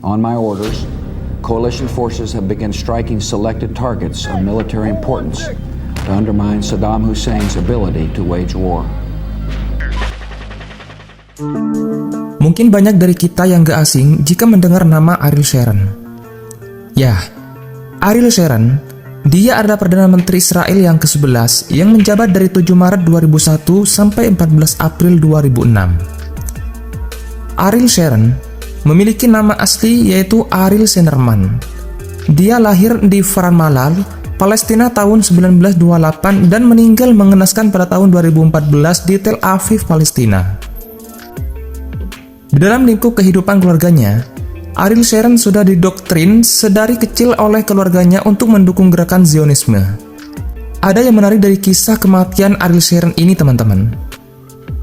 On my orders, coalition forces have begun striking selected targets of military importance to undermine Saddam Hussein's ability to wage war. Mungkin banyak dari kita yang gak asing jika mendengar nama Ariel Sharon. Ya, Ariel Sharon, dia adalah Perdana Menteri Israel yang ke-11 yang menjabat dari 7 Maret 2001 sampai 14 April 2006. Ariel Sharon memiliki nama asli yaitu Ariel Shanerman. Dia lahir di Ramallah, Palestina tahun 1928 dan meninggal mengenaskan pada tahun 2014 di Tel Aviv, Palestina. Di dalam lingkup kehidupan keluarganya, Ariel Sharon sudah didoktrin sedari kecil oleh keluarganya untuk mendukung gerakan Zionisme. Ada yang menarik dari kisah kematian Ariel Sharon ini, teman-teman.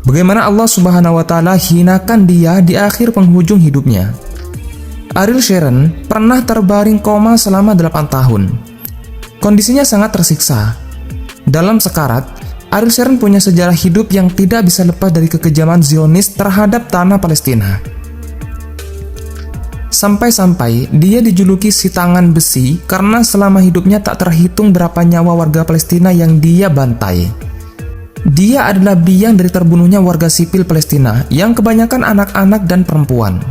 Bagaimana Allah Subhanahu wa Ta'ala hinakan dia di akhir penghujung hidupnya. Ariel Sharon pernah terbaring koma selama 8 tahun. Kondisinya sangat tersiksa. Dalam sekarat, Ariel Sharon punya sejarah hidup yang tidak bisa lepas dari kekejaman Zionis terhadap tanah Palestina. Sampai-sampai dia dijuluki si tangan besi karena selama hidupnya tak terhitung berapa nyawa warga Palestina yang dia bantai. Dia adalah biang dari terbunuhnya warga sipil Palestina yang kebanyakan anak-anak dan perempuan.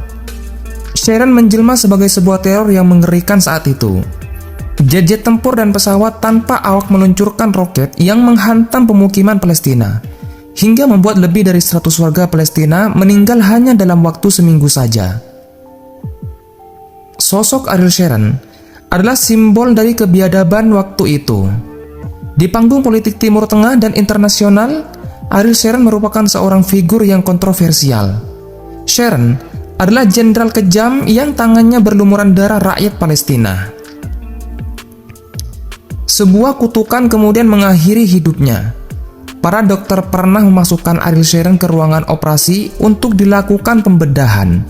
Sharon menjelma sebagai sebuah teror yang mengerikan saat itu. Jet-jet tempur dan pesawat tanpa awak meluncurkan roket yang menghantam pemukiman Palestina, hingga membuat lebih dari 100 warga Palestina meninggal hanya dalam waktu seminggu saja. Sosok Ariel Sharon adalah simbol dari kebiadaban waktu itu. Di panggung politik Timur Tengah dan internasional, Ariel Sharon merupakan seorang figur yang kontroversial. Sharon adalah jenderal kejam yang tangannya berlumuran darah rakyat Palestina. Sebuah kutukan kemudian mengakhiri hidupnya. Para dokter pernah memasukkan Ariel Sharon ke ruangan operasi untuk dilakukan pembedahan.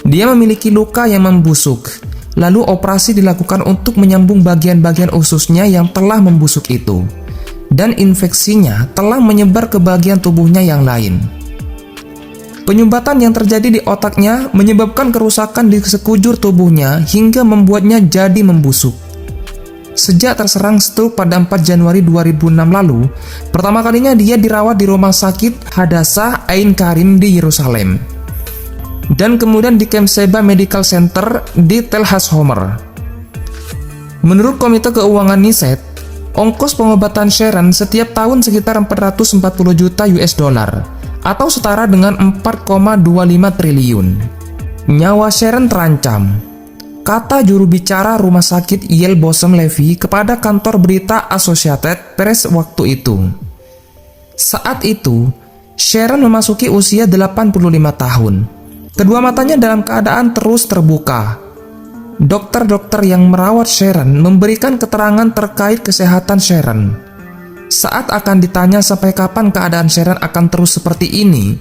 Dia memiliki luka yang membusuk. Lalu operasi dilakukan untuk menyambung bagian-bagian ususnya yang telah membusuk itu. Dan infeksinya telah menyebar ke bagian tubuhnya yang lain. Penyumbatan yang terjadi di otaknya menyebabkan kerusakan di sekujur tubuhnya hingga membuatnya jadi membusuk. Sejak terserang stroke pada 4 Januari 2006 lalu, pertama kalinya dia dirawat di rumah sakit Hadassah Ein Karim di Yerusalem. Dan kemudian di Camp Sheba Medical Center di Tel Hashomer. Menurut Komite Keuangan Knesset, ongkos pengobatan Sharon setiap tahun sekitar 440 juta US dollar atau setara dengan 4,25 triliun. Nyawa Sharon terancam, kata juru bicara rumah sakit Yael Bosom Levi kepada kantor berita Associated Press waktu itu. Saat itu, Sharon memasuki usia 85 tahun. Kedua matanya dalam keadaan terus terbuka. Dokter-dokter yang merawat Sharon memberikan keterangan terkait kesehatan Sharon. Saat akan ditanya sampai kapan keadaan Sharon akan terus seperti ini,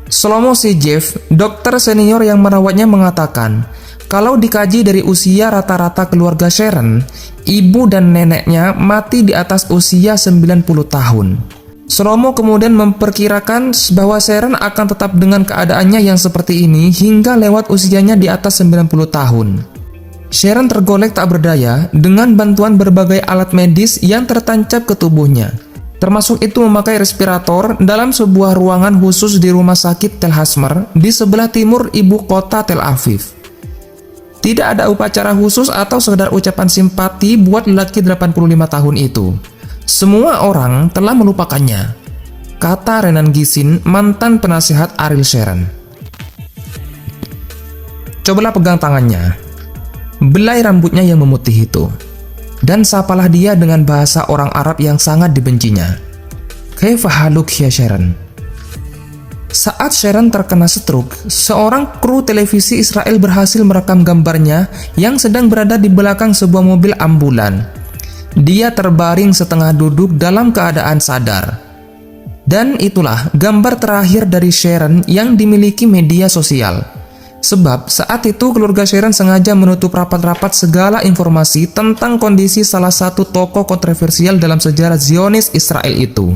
Shlomo Sejev, dokter senior yang merawatnya mengatakan, kalau dikaji dari usia rata-rata keluarga Sharon, ibu dan neneknya mati di atas usia 90 tahun. Shlomo kemudian memperkirakan bahwa Sharon akan tetap dengan keadaannya yang seperti ini hingga lewat usianya di atas 90 tahun. Sharon tergolek tak berdaya dengan bantuan berbagai alat medis yang tertancap ke tubuhnya, termasuk itu memakai respirator dalam sebuah ruangan khusus di rumah sakit Tel Hashomer di sebelah timur ibu kota Tel Aviv. Tidak ada upacara khusus atau sekedar ucapan simpati buat lelaki 85 tahun itu. Semua orang telah melupakannya, kata Renan Gisin, mantan penasihat Ariel Sharon. Cobalah pegang tangannya, belai rambutnya yang memutih itu, dan sapalah dia dengan bahasa orang Arab yang sangat dibencinya. Kaifa haluk ya Sharon? Saat Sharon terkena stroke, seorang kru televisi Israel berhasil merekam gambarnya yang sedang berada di belakang sebuah mobil ambulan. Dia terbaring setengah duduk dalam keadaan sadar. Dan itulah gambar terakhir dari Sharon yang dimiliki media sosial. Sebab saat itu keluarga Sharon sengaja menutup rapat-rapat segala informasi tentang kondisi salah satu tokoh kontroversial dalam sejarah Zionis Israel itu.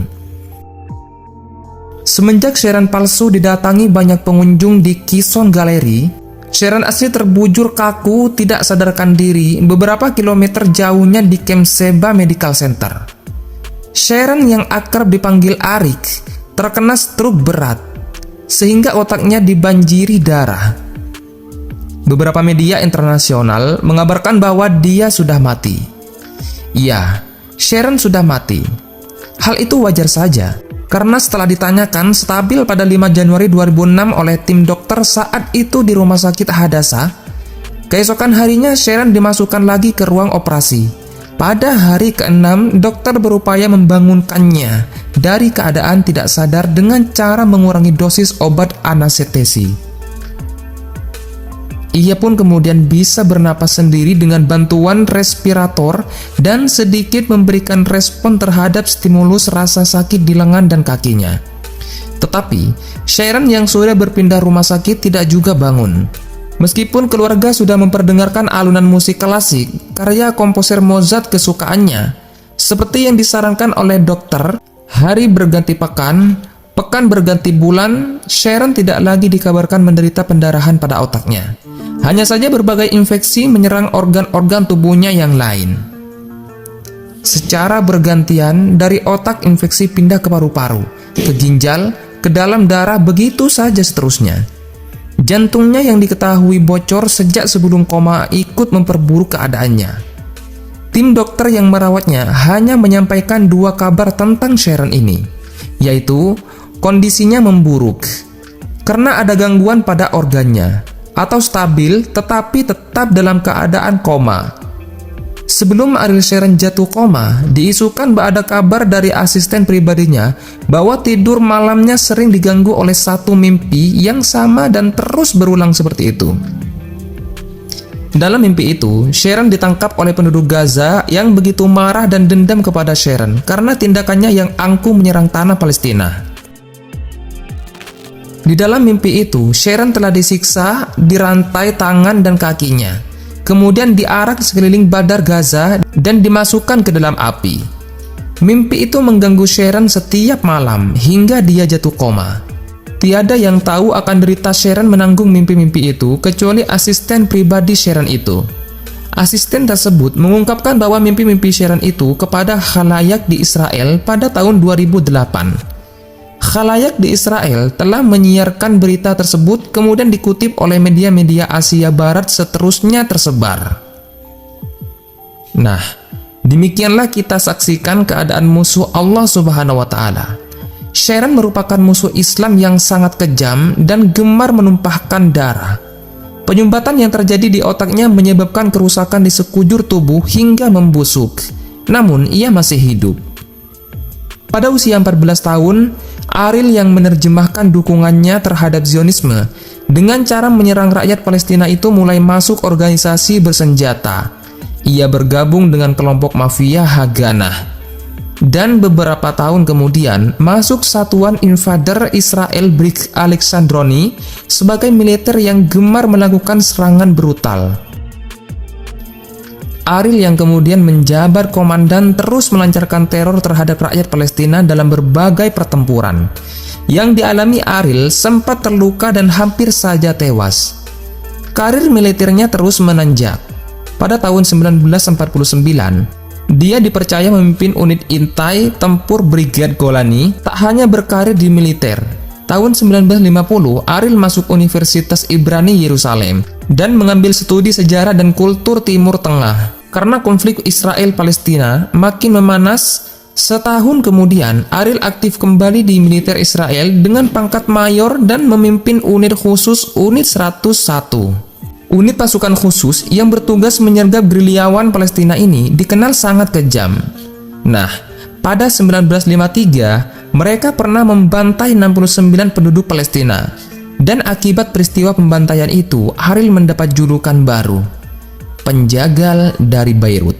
Semenjak Sharon palsu didatangi banyak pengunjung di Kison Gallery, Sharon asli terbujur kaku, tidak sadarkan diri beberapa kilometer jauhnya di Camp Sheba Medical Center. Sharon yang akrab dipanggil Arik terkena stroke berat sehingga otaknya dibanjiri darah. Beberapa media internasional mengabarkan bahwa dia sudah mati. Ya, Sharon sudah mati. Hal itu wajar saja, karena setelah ditanyakan stabil pada 5 Januari 2006 oleh tim dokter saat itu di Rumah Sakit Hadassah, keesokan harinya Sharon dimasukkan lagi ke ruang operasi. Pada hari ke-6, dokter berupaya membangunkannya dari keadaan tidak sadar dengan cara mengurangi dosis obat anestesi. Ia pun kemudian bisa bernapas sendiri dengan bantuan respirator dan sedikit memberikan respon terhadap stimulus rasa sakit di lengan dan kakinya. Tetapi, Sharon yang sudah berpindah rumah sakit tidak juga bangun. Meskipun keluarga sudah memperdengarkan alunan musik klasik, karya komposer Mozart kesukaannya, seperti yang disarankan oleh dokter, hari berganti pekan berganti bulan, Sharon tidak lagi dikabarkan menderita pendarahan pada otaknya. Hanya saja berbagai infeksi menyerang organ-organ tubuhnya yang lain. Secara bergantian, dari otak infeksi pindah ke paru-paru, ke ginjal, ke dalam darah, begitu saja seterusnya. Jantungnya yang diketahui bocor sejak sebelum koma ikut memperburuk keadaannya. Tim dokter yang merawatnya hanya menyampaikan 2 kabar tentang Sharon ini, yaitu kondisinya memburuk karena ada gangguan pada organnya, atau stabil tetapi tetap dalam keadaan koma. Sebelum Ariel Sharon jatuh koma, diisukan ada kabar dari asisten pribadinya bahwa tidur malamnya sering diganggu oleh satu mimpi yang sama dan terus berulang seperti itu. Dalam mimpi itu, Sharon ditangkap oleh penduduk Gaza yang begitu marah dan dendam kepada Sharon karena tindakannya yang angkuh menyerang tanah Palestina. Di dalam mimpi itu, Sharon telah disiksa, dirantai tangan dan kakinya, kemudian diarak sekeliling Badar Gaza dan dimasukkan ke dalam api. Mimpi itu mengganggu Sharon setiap malam hingga dia jatuh koma. Tiada yang tahu akan derita Sharon menanggung mimpi-mimpi itu kecuali asisten pribadi Sharon itu. Asisten tersebut mengungkapkan bahwa mimpi-mimpi Sharon itu kepada khalayak di Israel pada tahun 2008. Khalayak di Israel telah menyiarkan berita tersebut, kemudian dikutip oleh media-media Asia Barat, seterusnya tersebar. Nah, demikianlah kita saksikan keadaan musuh Allah Subhanahu wa Ta'ala. Sharon merupakan musuh Islam yang sangat kejam dan gemar menumpahkan darah. Penyumbatan yang terjadi di otaknya menyebabkan kerusakan di sekujur tubuh hingga membusuk. Namun, ia masih hidup. Pada usia 14 tahun, Ariel yang menerjemahkan dukungannya terhadap Zionisme dengan cara menyerang rakyat Palestina itu mulai masuk organisasi bersenjata. Ia bergabung dengan kelompok mafia Haganah. Dan beberapa tahun kemudian masuk Satuan Invader Israel Brig Alexandroni sebagai militer yang gemar melakukan serangan brutal. Ariel yang kemudian menjabat komandan terus melancarkan teror terhadap rakyat Palestina dalam berbagai pertempuran. Yang dialami Ariel sempat terluka dan hampir saja tewas. Karir militernya terus menanjak. Pada tahun 1949, dia dipercaya memimpin unit intai tempur Brigade Golani, tak hanya berkarir di militer. Tahun 1950, Ariel masuk Universitas Ibrani Yerusalem dan mengambil studi sejarah dan kultur Timur Tengah. Karena konflik Israel-Palestina makin memanas, setahun kemudian Ariel aktif kembali di militer Israel dengan pangkat mayor dan memimpin unit khusus Unit 101. Unit pasukan khusus yang bertugas menyergap gerilyawan Palestina ini dikenal sangat kejam. Nah, pada 1953, mereka pernah membantai 69 penduduk Palestina. Dan akibat peristiwa pembantaian itu, Ariel mendapat julukan baru, penjagal dari Beirut.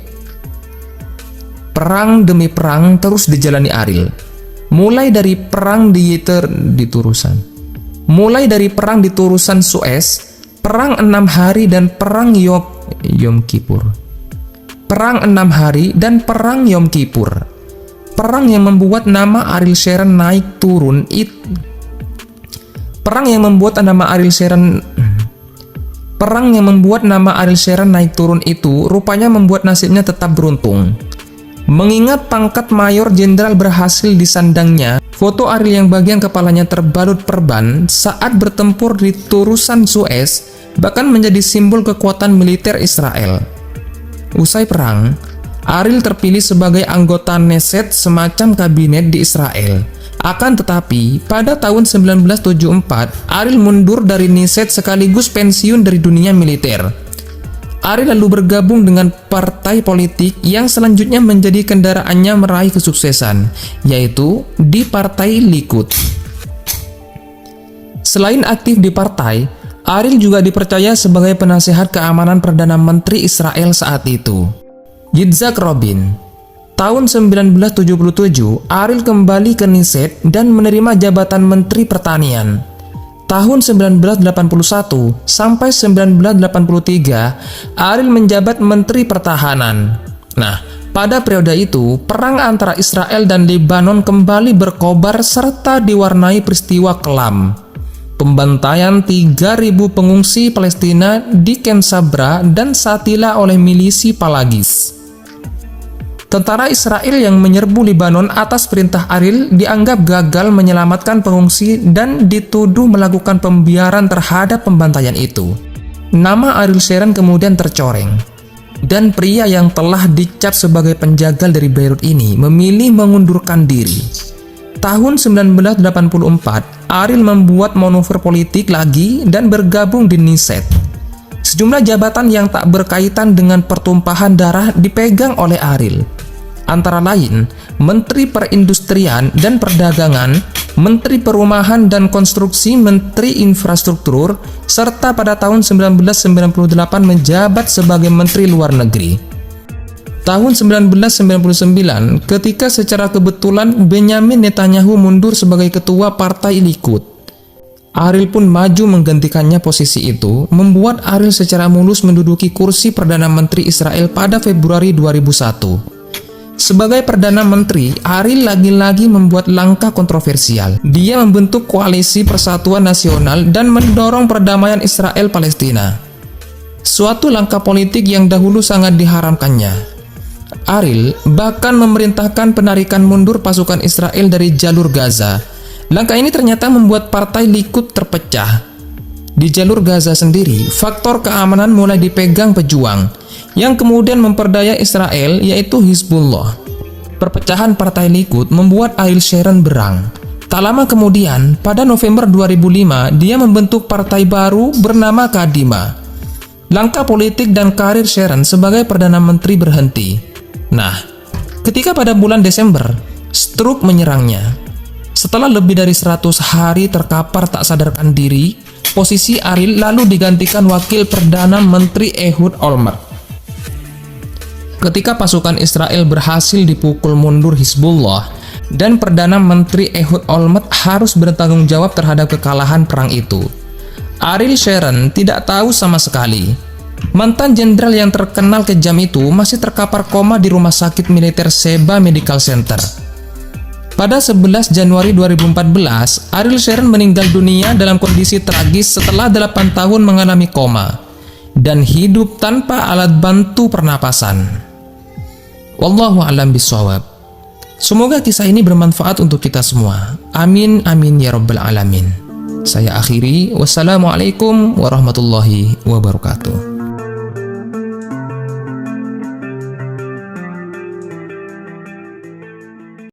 Perang demi perang terus dijalani Ariel. Mulai dari perang di Turusan Suez, perang 6 hari dan perang Yom Kippur. Perang 6 hari dan perang Yom Kippur. Perang yang membuat nama Ariel Sharon naik turun Perang yang membuat nama Ariel Sharon naik turun itu rupanya membuat nasibnya tetap beruntung. Mengingat pangkat mayor jenderal berhasil disandangnya, foto Ariel yang bagian kepalanya terbalut perban saat bertempur di Turusan Suez bahkan menjadi simbol kekuatan militer Israel. Usai perang, Ariel terpilih sebagai anggota Knesset, semacam kabinet di Israel. Akan tetapi, pada tahun 1974, Ariel mundur dari Knesset sekaligus pensiun dari dunia militer. Ariel lalu bergabung dengan partai politik yang selanjutnya menjadi kendaraannya meraih kesuksesan, yaitu di Partai Likud. Selain aktif di partai, Ariel juga dipercaya sebagai penasehat keamanan Perdana Menteri Israel saat itu, Yitzhak Rabin. Tahun 1977, Ariel kembali ke Knesset dan menerima jabatan Menteri Pertanian. Tahun 1981 sampai 1983, Ariel menjabat Menteri Pertahanan. Nah, pada periode itu, perang antara Israel dan Lebanon kembali berkobar serta diwarnai peristiwa kelam. Pembantaian 3.000 pengungsi Palestina di Ken Sabra dan Satila oleh milisi Palagis. Tentara Israel yang menyerbu Lebanon atas perintah Ariel dianggap gagal menyelamatkan pengungsi dan dituduh melakukan pembiaran terhadap pembantaian itu. Nama Ariel Sharon kemudian tercoreng, dan pria yang telah dicap sebagai penjagal dari Beirut ini memilih mengundurkan diri. Tahun 1984, Ariel membuat manuver politik lagi dan bergabung di Knesset. Sejumlah jabatan yang tak berkaitan dengan pertumpahan darah dipegang oleh Ariel. Antara lain, Menteri Perindustrian dan Perdagangan, Menteri Perumahan dan Konstruksi, Menteri Infrastruktur, serta pada tahun 1998 menjabat sebagai Menteri Luar Negeri. Tahun 1999, ketika secara kebetulan Benyamin Netanyahu mundur sebagai ketua Partai Likud, Ariel pun maju menggantikannya. Posisi itu membuat Ariel secara mulus menduduki kursi Perdana Menteri Israel pada Februari 2001. Sebagai Perdana Menteri, Ariel lagi-lagi membuat langkah kontroversial. Dia membentuk Koalisi Persatuan Nasional dan mendorong perdamaian Israel-Palestina. Suatu langkah politik yang dahulu sangat diharamkannya. Ariel bahkan memerintahkan penarikan mundur pasukan Israel dari jalur Gaza. Langkah ini ternyata membuat Partai Likud terpecah. Di jalur Gaza sendiri, faktor keamanan mulai dipegang pejuang yang kemudian memperdaya Israel, yaitu Hizbullah. Perpecahan Partai Likud membuat Ariel Sharon berang. Tak lama kemudian, pada November 2005, dia membentuk partai baru bernama Kadima. Langkah politik dan karir Sharon sebagai Perdana Menteri berhenti. Nah, ketika pada bulan Desember, stroke menyerangnya. Setelah lebih dari 100 hari terkapar tak sadarkan diri, posisi Ariel lalu digantikan Wakil Perdana Menteri Ehud Olmert. Ketika pasukan Israel berhasil dipukul mundur Hizbullah dan Perdana Menteri Ehud Olmert harus bertanggung jawab terhadap kekalahan perang itu, Ariel Sharon tidak tahu sama sekali. Mantan jenderal yang terkenal kejam itu masih terkapar koma di Rumah Sakit Militer Sheba Medical Center. Pada 11 Januari 2014, Ariel Sharon meninggal dunia dalam kondisi tragis setelah 8 tahun mengalami koma dan hidup tanpa alat bantu pernapasan. Wallahu a'lam bishawab. Semoga kisah ini bermanfaat untuk kita semua. Amin amin ya rabbal alamin. Saya akhiri. Wassalamualaikum warahmatullahi wabarakatuh.